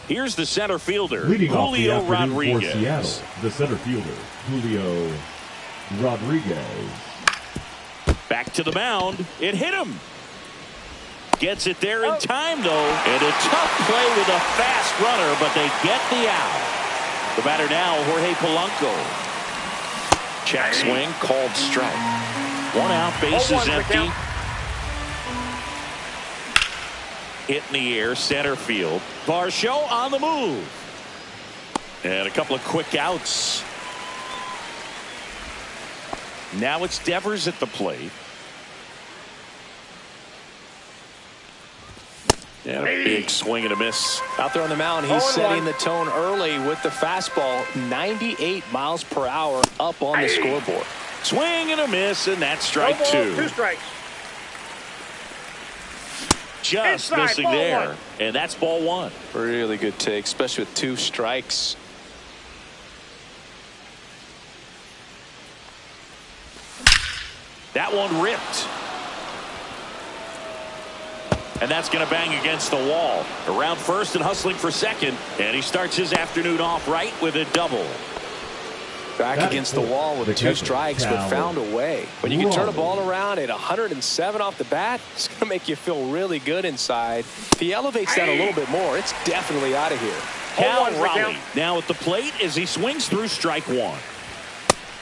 Here's the center fielder, Leading Julio off the afternoon Rodriguez. for Seattle, the center fielder, Julio Rodriguez. Back to the mound. It hit him. Gets it there in time, though. And a tough play with a fast runner, but they get the out. The batter now, Jorge Polanco. Check swing, called strike. 1 out, bases empty. Hit in the air, center field. Varsho on the move. And a couple of quick outs. Now it's Devers at the plate. And a big swing and a miss. Out there on the mound, he's setting the tone early with the fastball. 98 miles per hour up on the scoreboard. Swing and a miss, and that's strike 2. 2 strikes. Just Inside, missing ball there. 1. And that's ball 1. Really good take, especially with 2 strikes. That one ripped. And that's going to bang against the wall. Around first and hustling for second. And he starts his afternoon off right with a double. Back against the wall with 2 strikes, but found a way. When you can turn a ball around at 107 off the bat, it's going to make you feel really good inside. If he elevates that a little bit more, it's definitely out of here. Cal Raleigh now at the plate as he swings through strike 1.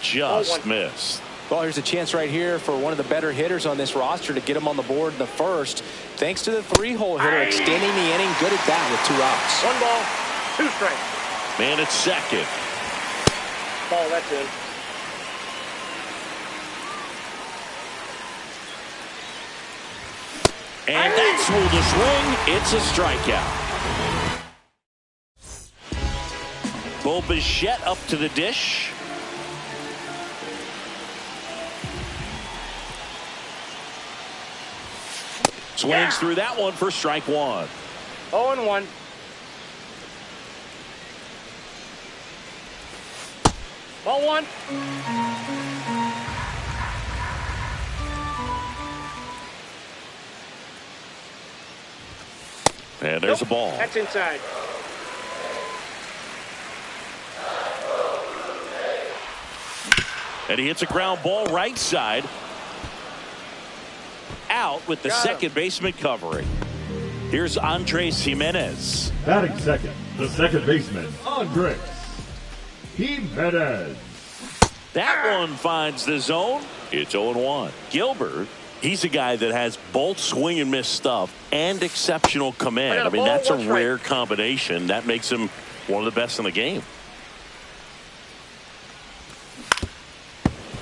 Just missed. Well, here's a chance right here for one of the better hitters on this roster to get him on the board in the first. Thanks to the 3-hole hitter extending the inning. Good at that with 2 outs. 1 ball, 2 strikes. Man at second. Ball, that's in. And that's ruled a swing. It's a strikeout. Bo Bichette up to the dish. Swings through that one for strike 1. 0-1. Ball 1. And there's a ball. That's inside. And he hits a ground ball right side. Out with the second baseman covering. Here's Andres Gimenez. Batting second, the second baseman, Andres Gimenez. That one finds the zone. It's 0-1. Gilbert, he's a guy that has both swing and miss stuff and exceptional command. I mean, that's a rare combination. That makes him one of the best in the game.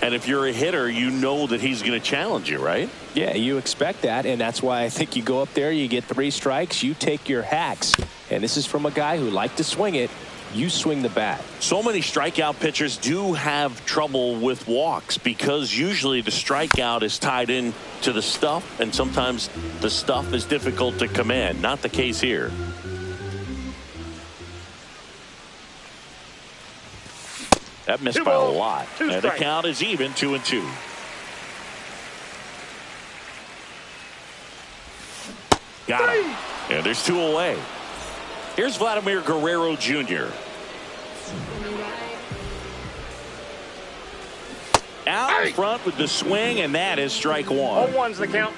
And if you're a hitter, you know that he's going to challenge you, right? Yeah, you expect that, and that's why I think you go up there, you get 3 strikes, you take your hacks. And this is from a guy who liked to swing it. You swing the bat. So many strikeout pitchers do have trouble with walks because usually the strikeout is tied in to the stuff, and sometimes the stuff is difficult to command. Not the case here. That missed by a lot. And the count is even, 2-2. Got him. And there's 2 away. Here's Vladimir Guerrero Jr. Out in front with the swing, and that is strike 1. 0-1's the count.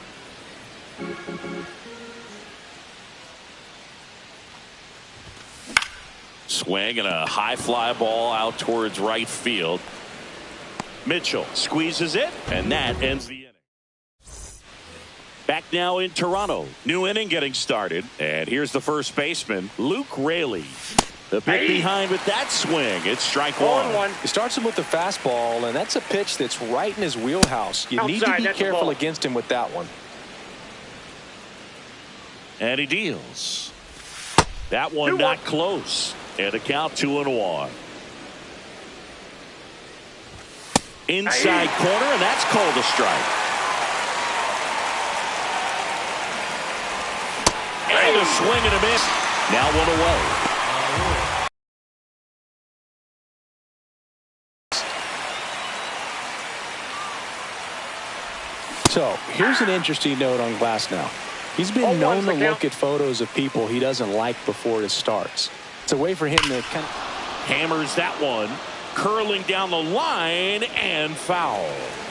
Swing and a high fly ball out towards right field. Mitchell squeezes it, and that ends the inning. Back now in Toronto. New inning getting started. And here's the first baseman, Luke Raley. The pick behind with that swing. It's strike 1. He starts him with the fastball, and that's a pitch that's right in his wheelhouse. You need to be careful against him with that one. And he deals. That one not close. And a count 2-1. Inside corner, and that's called a strike. And a swing and a miss. Now 1 away. So here's an interesting note on Glasnow. He's been known to look at photos of people he doesn't like before it starts. It's a way for him to kind of hammers that one, curling down the line and foul.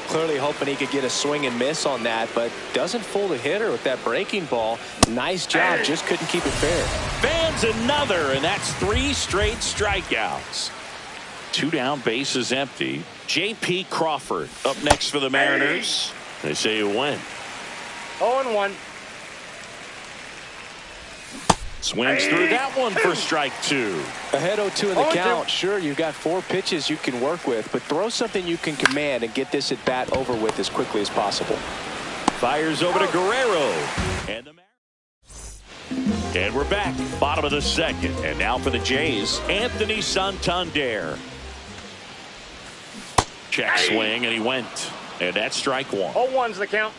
Clearly hoping he could get a swing and miss on that, but doesn't fool the hitter with that breaking ball. Nice job, just couldn't keep it fair. Fans another, and that's 3 straight strikeouts. 2 down, bases empty. J.P. Crawford up next for the Mariners. They say you win. 0-1. Swings through that one for strike 2. Ahead 0-2 in the count. Sure, you've got 4 pitches you can work with, but throw something you can command and get this at bat over with as quickly as possible. Fires over to Guerrero. And we're back. Bottom of the second. And now for the Jays, Anthony Santander. Check swing, and he went. And that's strike 1. 0-1's the count.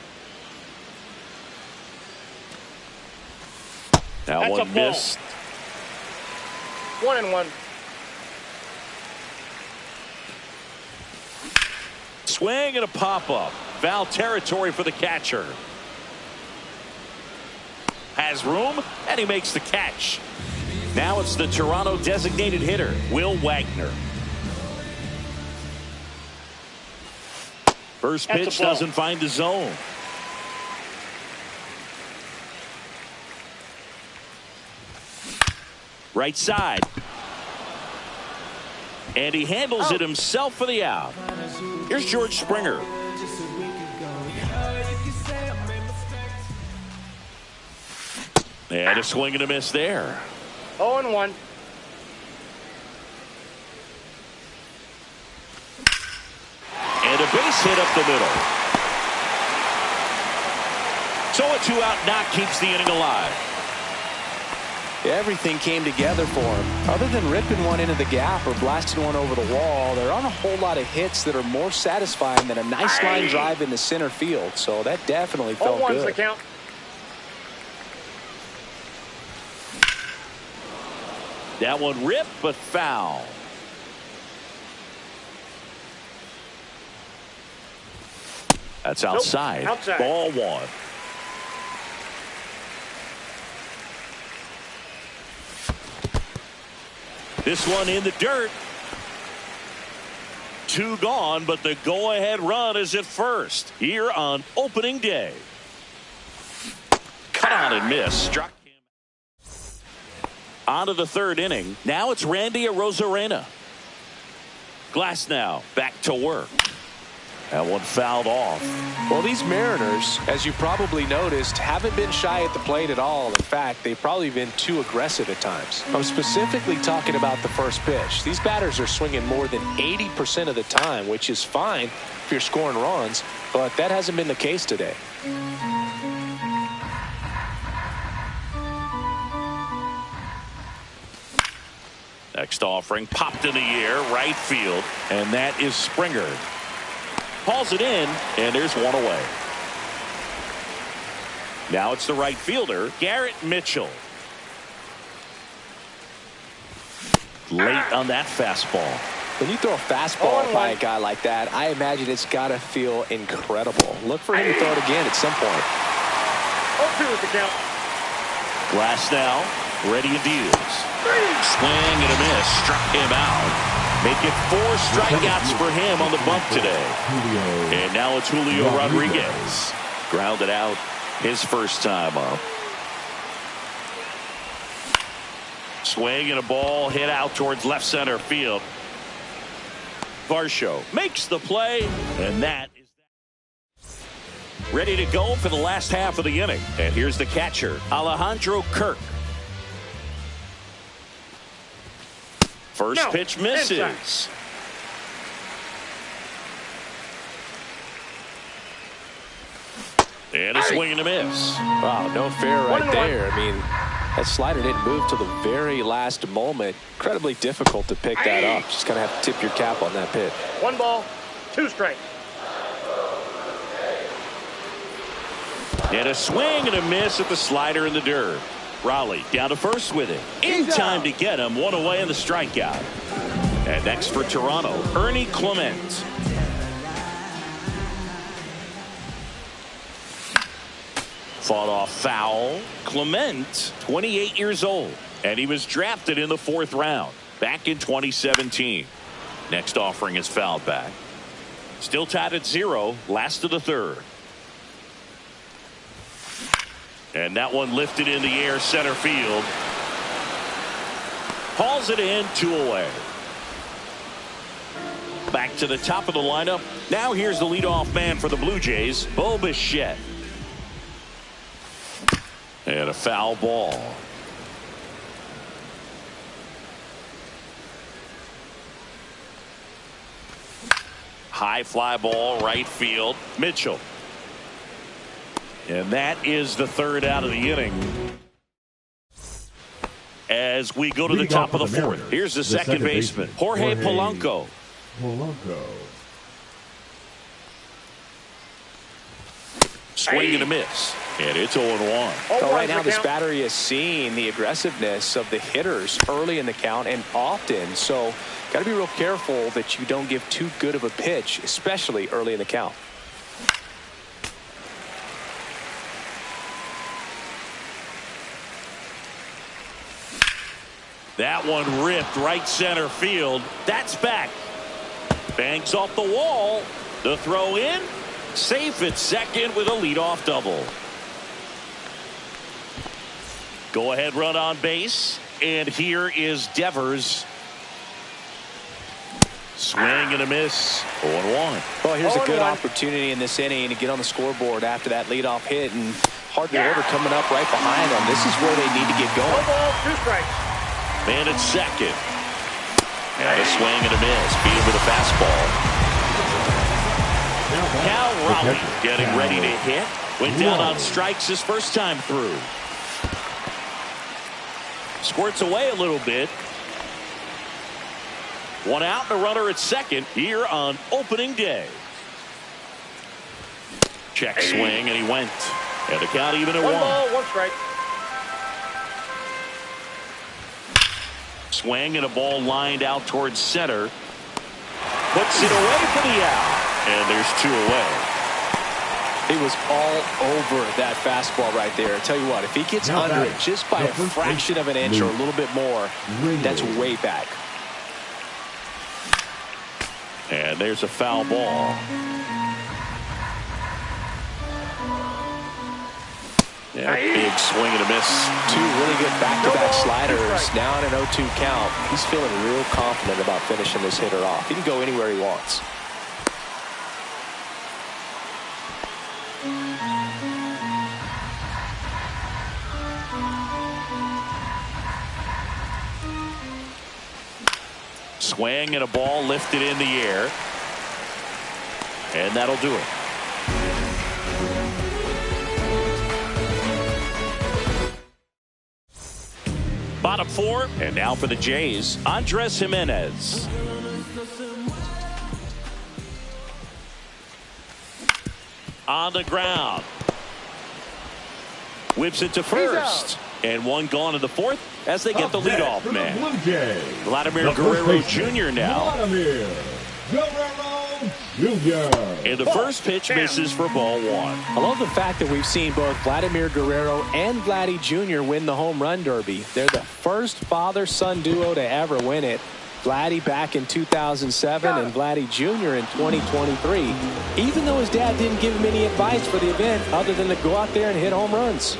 That That's one missed. 1-1. Swing and a pop-up. Foul territory for the catcher. Has room, and he makes the catch. Now it's the Toronto designated hitter, Will Wagner. First pitch doesn't find the zone. Right side. And he handles it himself for the out. Here's George Springer. And a swing and a miss there. 0-1. And a base hit up the middle. So a 2-out knock keeps the inning alive. Everything came together for him. Other than ripping one into the gap or blasting one over the wall, there aren't a whole lot of hits that are more satisfying than a nice line drive into center field. So that definitely felt good. 0-1's the count. That one ripped, but foul. That's outside. Outside. Ball 1. This one in the dirt. 2 gone, but the go-ahead run is at first here on opening day. Cut on and miss. Struck him. On to the 3rd inning. Now it's Randy Arozarena. Glasnow back to work. That one fouled off. Well, these Mariners, as you probably noticed, haven't been shy at the plate at all. In fact, they've probably been too aggressive at times. I'm specifically talking about the first pitch. These batters are swinging more than 80% of the time, which is fine if you're scoring runs, but that hasn't been the case today. Next offering popped in the air, right field, and that is Springer. Hauls it in, and there's one away. Now it's the right fielder, Garrett Mitchell. Late on that fastball. When you throw a fastball by a guy like that, I imagine it's got to feel incredible. Look for him to throw it again at some point. 0-2 is the count. Glasnow ready to deals. Swing and a miss. Struck him out. Make it 4 strikeouts for him on the bump today. And now it's Julio Rodriguez. Grounded out his first time up. Swing and a ball hit out towards left center field. Varsho makes the play, and that is that. Ready to go for the last half of the inning. And here's the catcher, Alejandro Kirk. First pitch misses. Inside. And a swing and a miss. Wow, no fair right there. I mean, that slider didn't move till the very last moment. Incredibly difficult to pick that up. Just kind of have to tip your cap on that pitch. 1 ball, 2 strikes. And a swing and a miss at the slider in the dirt. Raleigh down to first with it. In time to get him. 1 away in the strikeout. And next for Toronto, Ernie Clement. Fought off foul. Clement, 28 years old. And he was drafted in the 4th round back in 2017. Next offering is fouled back. Still tied at 0. Last of the 3rd. And that one lifted in the air, center field. Hauls it in, 2 away. Back to the top of the lineup. Now here's the leadoff man for the Blue Jays, Bo Bichette. And a foul ball. High fly ball, right field. Mitchell. And that is the 3rd out of the inning. As we go to the top of the 4th. Here's the second baseman, Jorge Polanco. Swing and a miss. And it's 0-1. Well, right now this battery is seeing the aggressiveness of the hitters early in the count and often. So got to be real careful that you don't give too good of a pitch, especially early in the count. That one ripped right center field. That's back. Banks off the wall. The throw in. Safe at second with a leadoff double. Go ahead run on base. And here is Devers. Swing and a miss. 0-1. Well, here's a good opportunity in this inning to get on the scoreboard after that leadoff hit, and hardly order coming up right behind them. This is where they need to get going. 1 ball, 2 strikes. Man at second. And a swing and a miss. Beat him with a fastball. Cal Raleigh getting ready to hit. Went down on strikes his first time through. Squirts away a little bit. 1 out and a runner at second here on opening day. Check swing and he went. And the count even at 1. 1 ball, 1 strike. Swing and a ball lined out towards center. Puts it away for the out. And there's 2 away. He was all over that fastball right there. I tell you what, if he gets under it just by a fraction of an inch or a little bit more, that's way back. And there's a foul ball. Yeah, big swing and a miss. Two really good back-to-back sliders. Now in an 0-2 count. He's feeling real confident about finishing this hitter off. He can go anywhere he wants. Swing and a ball lifted in the air. And that'll do it. Bottom four, and now for the Jays, Andres Gimenez. On the ground. Whips it to first. And one gone in the fourth as they get the leadoff man. Vladimir Guerrero Jr. now. Vladimir Guerrero Jr. And the first pitch misses for ball one. I love the fact that we've seen both Vladimir Guerrero and Vladdy Jr. win the home run derby. They're the first father-son duo to ever win it. Vladdy back in 2007 and Vladdy Jr. in 2023. Even though his dad didn't give him any advice for the event other than to go out there and hit home runs.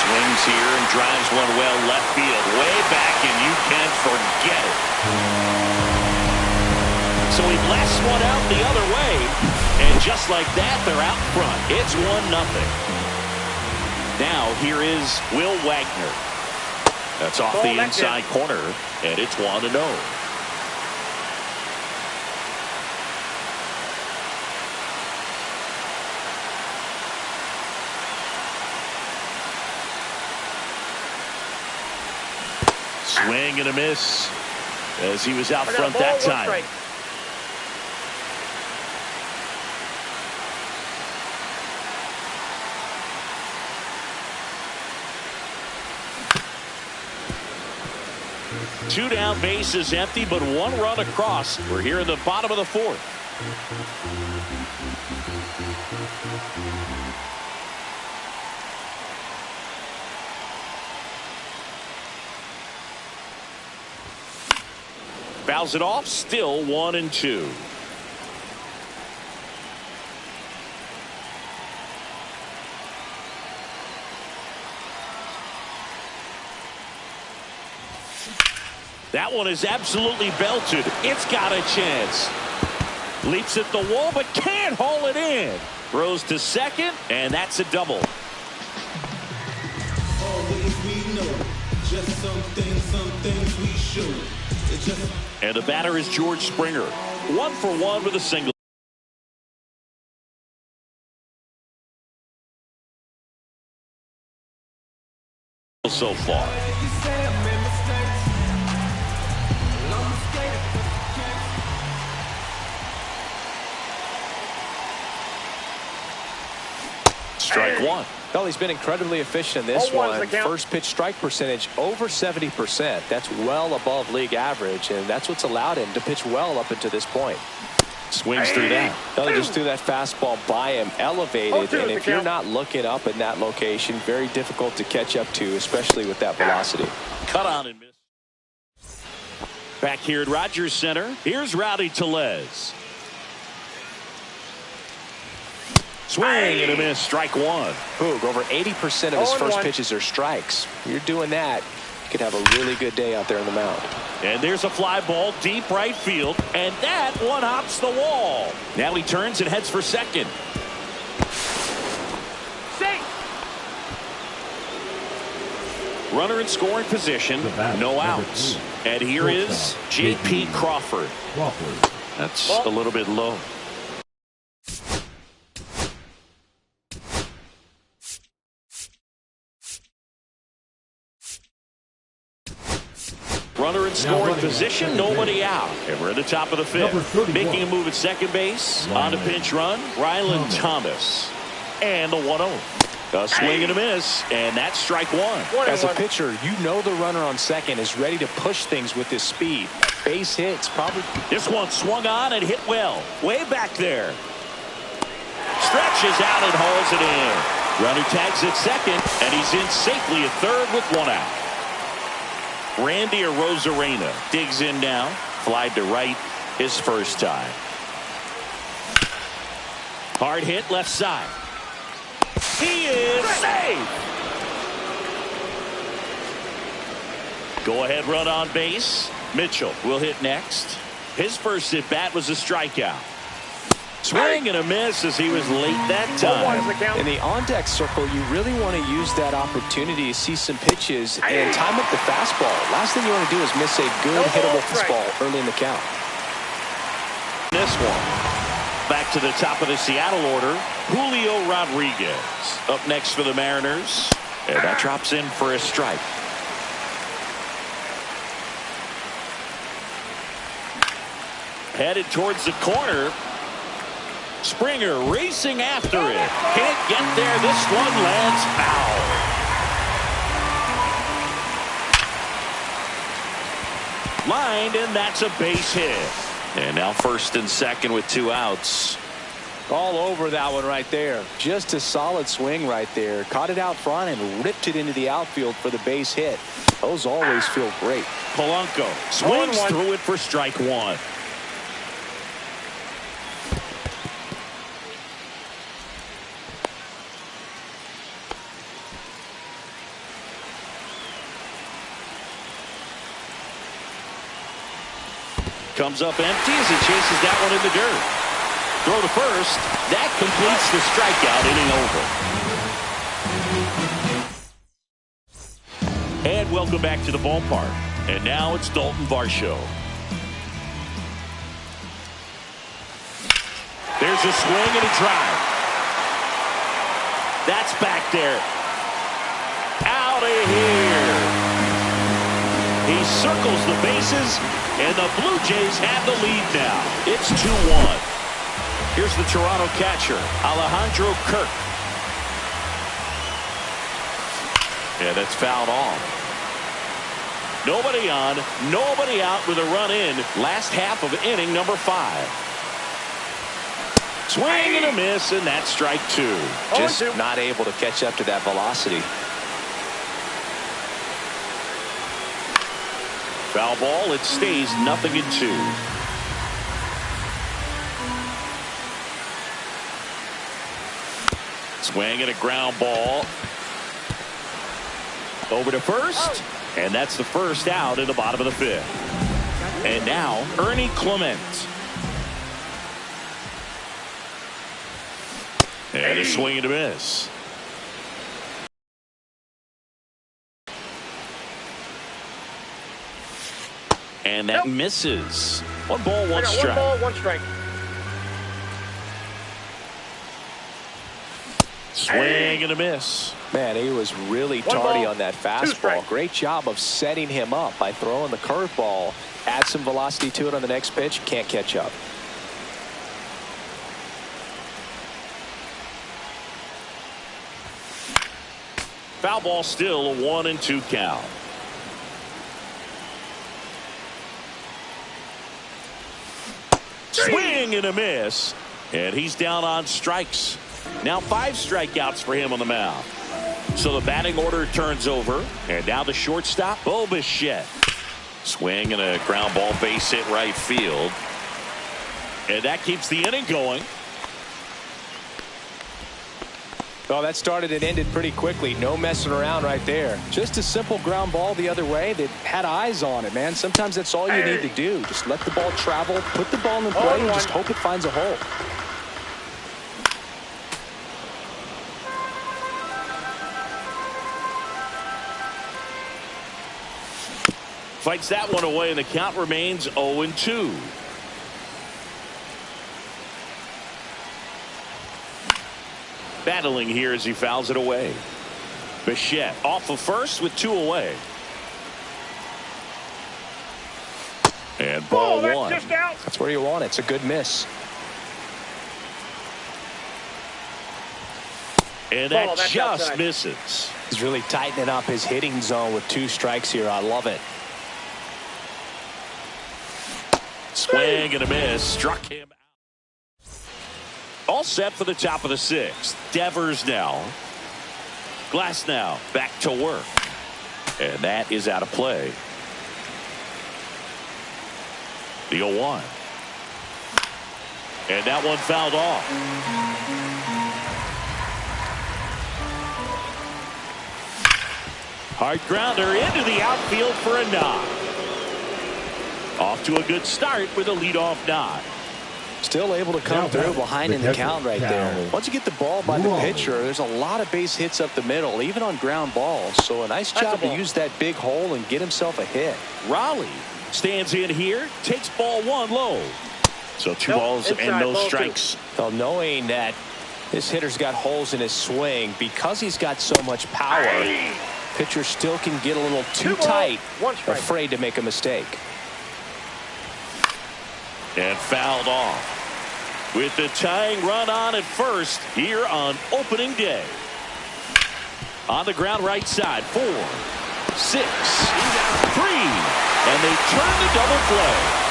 Swings here and drives one well left field. Way back, and you can't forget it. So he blasts one out the other way. And just like that, they're out front. It's 1-0. Now here is Will Wagner. That's off the inside corner, and it's 1-0. Swing and a miss as he was out front that time. Two down, bases empty, but one run across. We're here in the bottom of the fourth. Fouls it off, still 1-2. That one is absolutely belted. It's got a chance. Leaps at the wall, but can't haul it in. Throws to second, and that's a double. And the batter is George Springer. 1 for 1 with a single. So far. Strike one. Well, he's been incredibly efficient in this one. First pitch strike percentage over 70%. That's well above league average, and that's what's allowed him to pitch well up until this point. Swings through that. He just threw that fastball by him, elevated, and if you're not looking up in that location, very difficult to catch up to, especially with that velocity. Cut on and miss. Back here at Rogers Center, here's Rowdy Tellez. Swing and a miss, strike one. Boog, over 80% of his first pitches are strikes. You're doing that, you could have a really good day out there on the mound. And there's a fly ball deep right field, and that one hops the wall. Now he turns and heads for second. Safe. Runner in scoring position, no outs. And here is J.P. Crawford. That's a little bit low. Runner in scoring position, nobody out. And we're at the top of the fifth. Making a move at second base. On a pinch run, Ryland Thomas. And the 1-0. A swing and a miss, and that's strike one. As a pitcher, you know the runner on second is ready to push things with his speed. Base hits, probably. This one swung on and hit well. Way back there. Stretches out and hauls it in. Runner tags at second, and he's in safely at third with one out. Randy Arozarena digs in now. Flied to right his first time. Hard hit left side. He is safe. Go ahead run on base. Mitchell will hit next. His first at bat was a strikeout. Swing and a miss as he was late that time. In the on-deck circle, you really want to use that opportunity to see some pitches and time up the fastball. Last thing you want to do is miss a good hittable fastball early in the count. This one. Back to the top of the Seattle order, Julio Rodriguez. Up next for the Mariners. And that drops in for a strike. Headed towards the corner. Springer racing after it. Can't get there. This one lands foul. Lined, and that's a base hit. And now first and second with 2 outs. All over that one right there. Just a solid swing right there. Caught it out front and ripped it into the outfield for the base hit. Those always feel great. Polanco swings through it for strike 1. Comes up empty as he chases that one in the dirt. Throw to first. That completes the strikeout, inning over. And welcome back to the ballpark. And now it's Dalton Varsho. There's a swing and a drive. That's back there. Out of here. He circles the bases, and the Blue Jays have the lead now. It's 2-1. Here's the Toronto catcher, Alejandro Kirk. Yeah, that's fouled off. Nobody on, nobody out with a run in. Last half of inning number 5. Swing and a miss, and that's strike 2. Just not able to catch up to that velocity. Foul ball. It stays 0-2. Swing and a ground ball. Over to first. And that's the first out in the bottom of the 5th. And now Ernie Clement. And a swing and a miss. And that misses. 1 ball, 1 strike. 1 ball, 1 strike. Swing and a miss. Man, he was really tardy on that fastball. Great job of setting him up by throwing the curveball. Add some velocity to it on the next pitch. Can't catch up. Foul ball, still a 1-2 count. Swing and a miss. And he's down on strikes. Now 5 strikeouts for him on the mound. So the batting order turns over. And now the shortstop, Bo Bichette. Swing and a ground ball, base hit right field. And that keeps the inning going. Well, that started and ended pretty quickly. No messing around right there. Just a simple ground ball the other way that had eyes on it, man. Sometimes that's all you need to do. Just let the ball travel, put the ball in play, and just hope it finds a hole. Fights that one away, and the count remains 0-2. Battling here as he fouls it away. Bichette off of first with 2 away. And ball 1. That's where you want it. It's a good miss. And that just misses. He's really tightening up his hitting zone with 2 strikes here. I love it. Swing and a miss. Struck him out. All set for the top of the 6th. Devers now. Glasnow back to work. And that is out of play. The 0-1. And that one fouled off. Hard grounder into the outfield for a knock. Off to a good start with a leadoff knock. Still able to come through behind in the count right there. Once you get the ball by the pitcher, there's a lot of base hits up the middle, even on ground balls. So a nice job to use that big hole and get himself a hit. Raleigh stands in here, takes ball 1 low. So 2 balls and no strikes. Well, knowing that this hitter's got holes in his swing, because he's got so much power, pitcher still can get a little too tight, afraid to make a mistake. And fouled off. With the tying run on at first here on opening day. On the ground right side, 4, 6, 3. And they turn the double play.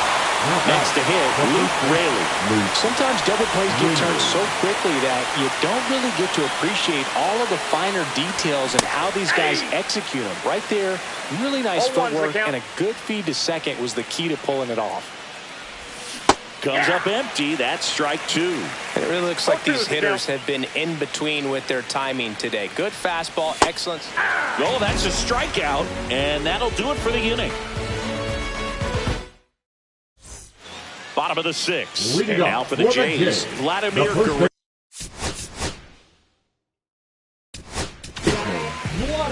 Next to hit, Luke Raley. Sometimes double plays get turned so quickly that you don't really get to appreciate all of the finer details and how these guys execute them. Right there, really nice footwork, and a good feed to second was the key to pulling it off. Comes up empty. That's strike 2. And it really looks like these hitters have been in between with their timing today. Good fastball, excellence. Oh, that's a strikeout, and that'll do it for the inning. Bottom of the 6th. And now for the Jays, Vladimir Guerrero.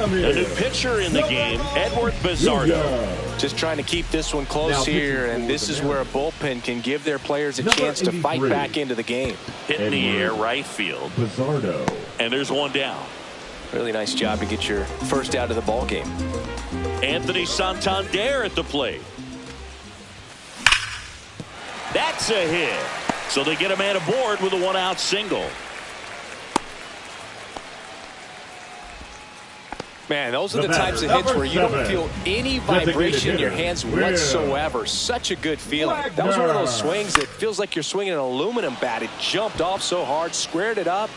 A new pitcher in the game, Edward Bizardo. Just trying to keep this one close here, and this is where a bullpen can give their players a chance to fight back into the game. Hit in the air, right field. Bizardo. And there's one down. Really nice job to get your first out of the ball game. Anthony Santander at the plate. That's a hit. So they get a man aboard with a 1-out single. Man, those are the types of hits where you don't feel any vibration in your hands whatsoever. Such a good feeling. That was one of those swings that feels like you're swinging an aluminum bat. It jumped off so hard, squared it up,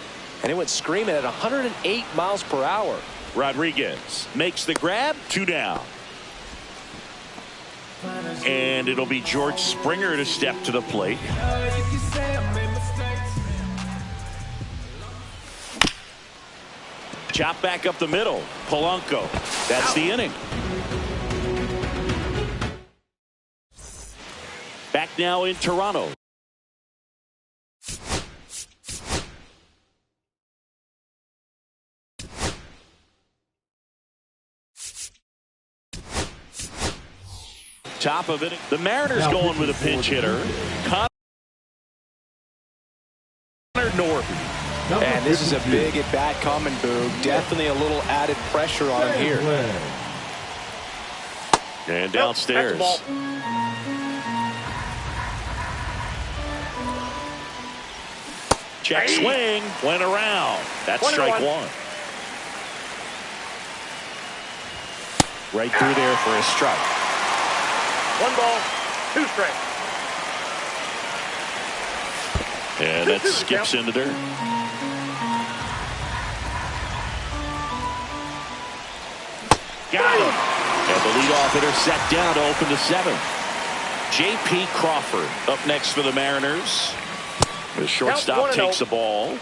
and it went screaming at 108 miles per hour. Rodriguez makes the grab, 2 down. And it'll be George Springer to step to the plate. Chop back up the middle. Polanco. That's the inning. Back now in Toronto. Top of it. The Mariners going with a pinch hitter. Connor Norby. And this is a big at-bat coming, Boog. Definitely a little added pressure on him here. And downstairs. Check swing. Went around. That's strike 1. Right through there for a strike. 1 ball, 2 strikes. And that skips into dirt. Got him. And the leadoff hitter set down to open the 7th. J.P. Crawford up next for the Mariners. The shortstop takes the ball.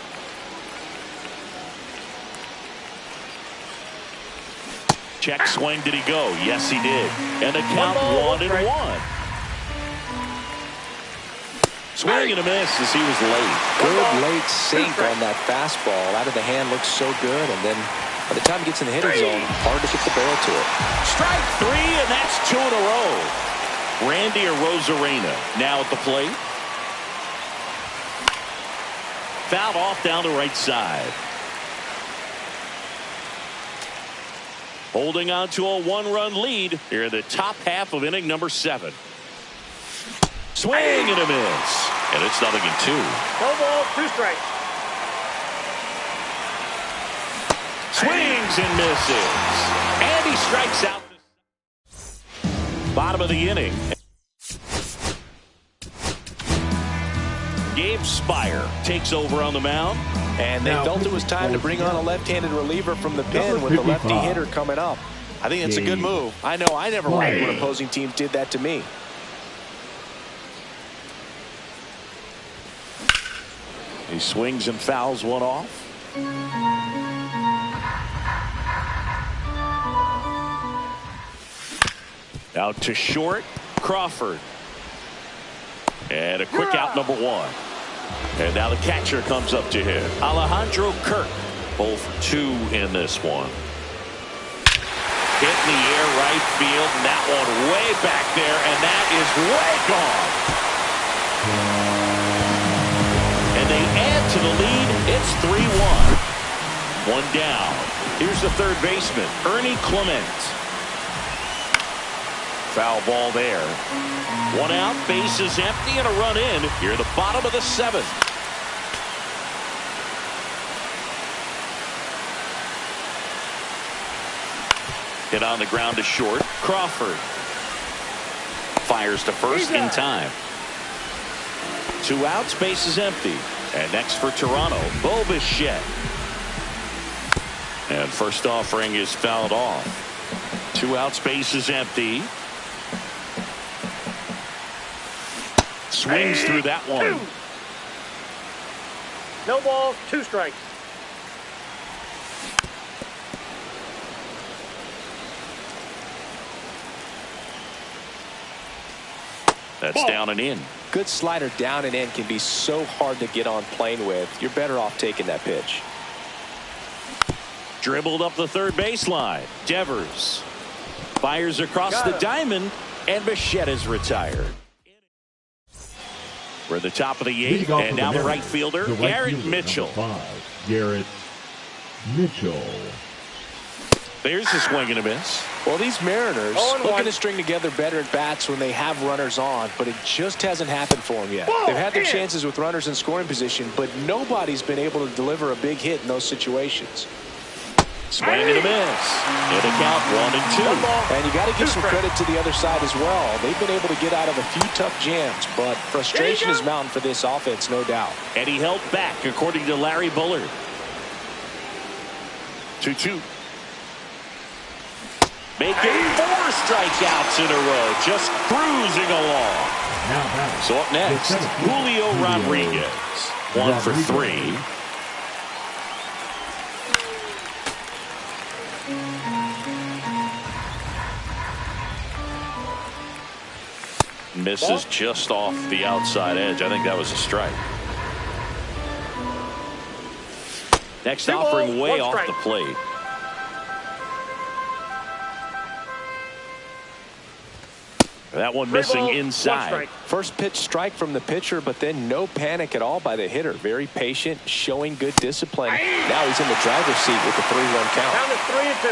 Check swing. Did he go? Yes, he did. And the count 1-1. Swing and a miss as he was late. Good late sink on that fastball. Out of the hand looks so good, and then by the time he gets in the hitting zone, hard to get the barrel to it. Strike 3, and that's 2 in a row. Randy Arozarena now at the plate. Fouled off down the right side. Holding on to a 1-run lead here in the top half of inning number 7. Swing and a miss. And it's 0-2. 1 ball, 2 strikes. Swings and misses. And he strikes out. Bottom of the inning. Gabe Spire takes over on the mound. And they felt it was time to bring on a left-handed reliever from the pen with the lefty hitter coming up. I think that's a good move. I know I never liked when opposing teams did that to me. He swings and fouls one off. Out to short, Crawford. And a quick out, number one. And now the catcher comes up to him. Alejandro Kirk, both two in this one. Hit in the air, right field, and that one way back there, and that is way gone. And they add to the lead. It's 3-1. One down. Here's the third baseman, Ernie Clement. Foul ball there. One out, bases empty, and a run in here at the bottom of the seventh. Hit on the ground to short. Crawford fires to first in time. Two outs, bases empty. And next for Toronto, Bo Bichette. And first offering is fouled off. Two outs, bases empty. Swings through that one. No balls, 2 strikes. That's down and in. Good slider down and in can be so hard to get on plane with. You're better off taking that pitch. Dribbled up the third baseline. Devers fires across the diamond, and Bichette is retired. We're at the top of the eighth, and now the right fielder, Garrett Mitchell. 5, Garrett Mitchell. There's a swing and a miss. Well, these Mariners looking to string together better at bats when they have runners on, but it just hasn't happened for them yet. They've had their chances with runners in scoring position, but nobody's been able to deliver a big hit in those situations. Swing and a miss. In a count, 1-2. And you got to give some credit to the other side as well. They've been able to get out of a few tough jams, but frustration is mounting for this offense, no doubt. And he held back, according to Larry Bullard. 2-2. Making 4 strikeouts in a row, just cruising along. So up next, Julio Rodriguez. 1 for 3. Misses just off the outside edge. I think that was a strike. Next offering way off the plate. That one missing inside. First pitch strike from the pitcher, but then no panic at all by the hitter. Very patient, showing good discipline. Now he's in the driver's seat with the 3-1 count. Count is 3-2.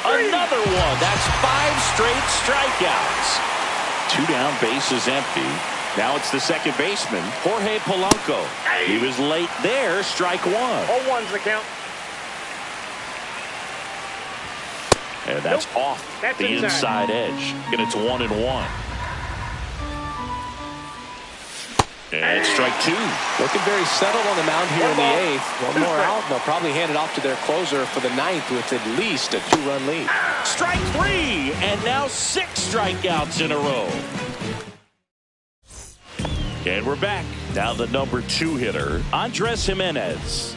Another one. That's 5 straight strikeouts. 2 down, bases empty. Now it's the second baseman, Jorge Polanco. He was late there, strike 1. 0-1's the count. And that's off the inside edge. And it's 1-1. And strike 2. Looking very settled on the mound here in the 8th. One more out, and they'll probably hand it off to their closer for the 9th with at least a 2-run lead. Strike 3, and now 6 strikeouts in a row. And we're back. Now the number 2 hitter, Andres Gimenez.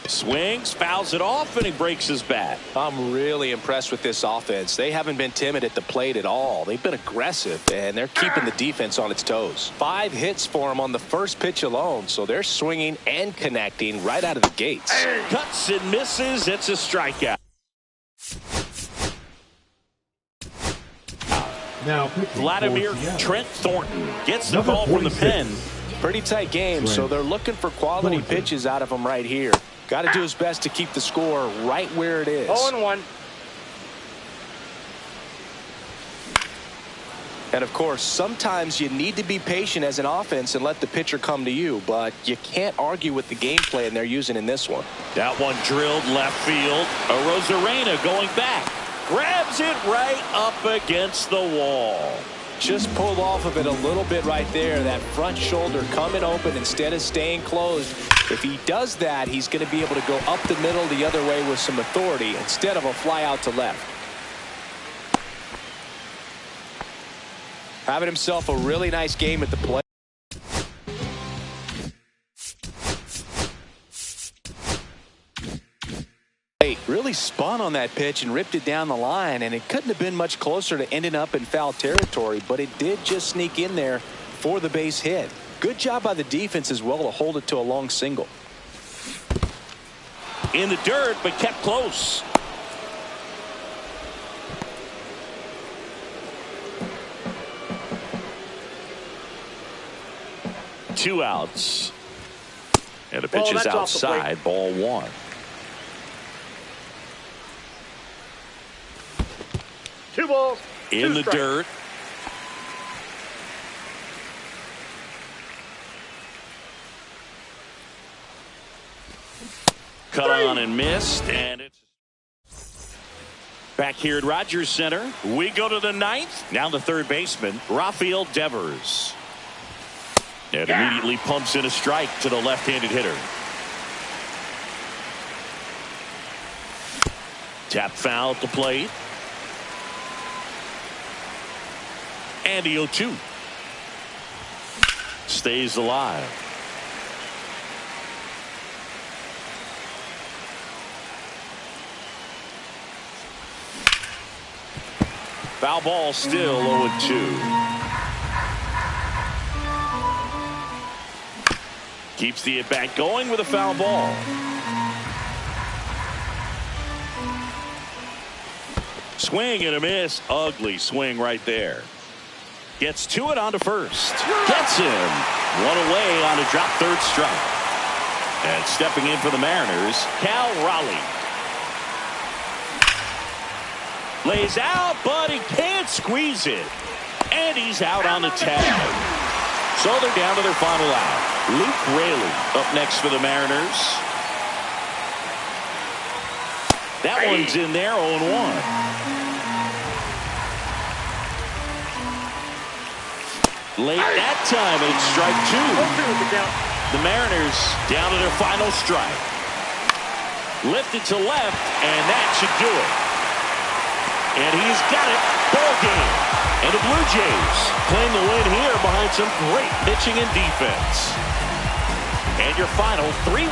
Swings, fouls it off, and he breaks his bat. I'm really impressed with this offense. They haven't been timid at the plate at all. They've been aggressive, and they're keeping the defense on its toes. 5 hits for them on the first pitch alone, so they're swinging and connecting right out of the gates. Cuts and misses. It's a strikeout. Now, Vladimir Trent Thornton gets the call from the pen. Pretty tight game, so they're looking for quality pitches out of him right here. Got to do his best to keep the score right where it is. 0-1. And of course, sometimes you need to be patient as an offense and let the pitcher come to you, but you can't argue with the game plan they're using in this one. That one drilled left field. Arozarena going back. Grabs it right up against the wall. Just pulled off of it a little bit right there. That front shoulder coming open instead of staying closed. If he does that, he's going to be able to go up the middle the other way with some authority instead of a fly out to left. Having himself a really nice game at the plate. Really spun on that pitch and ripped it down the line, and it couldn't have been much closer to ending up in foul territory, but it did just sneak in there for the base hit. Good job by the defense as well to hold it to a long single. In the dirt, but kept close. Two outs. And the pitch is outside, ball one. Two balls. In the dirt. Cut on and missed, and it's back here at Rogers Center. We go to the ninth. Now the third baseman, Rafael Devers. And immediately pumps in a strike to the left-handed hitter. Tap foul at the plate. And the 0-2. Stays alive. Foul ball, still 0-2. Keeps the at-bat going with a foul ball. Swing and a miss. Ugly swing right there. Gets to it onto first. Gets him. One away on a drop third strike. And stepping in for the Mariners, Cal Raleigh. Lays out, but he can't squeeze it. And he's out on the tag. So they're down to their final out. Luke Raley up next for the Mariners. That one's in there, 0-1. Late that time, and it's strike two. The Mariners down to their final strike. Lifted to left, and that should do it. And he's got it. Ball game. And the Blue Jays claim the win here behind some great pitching and defense. And your final 3-1.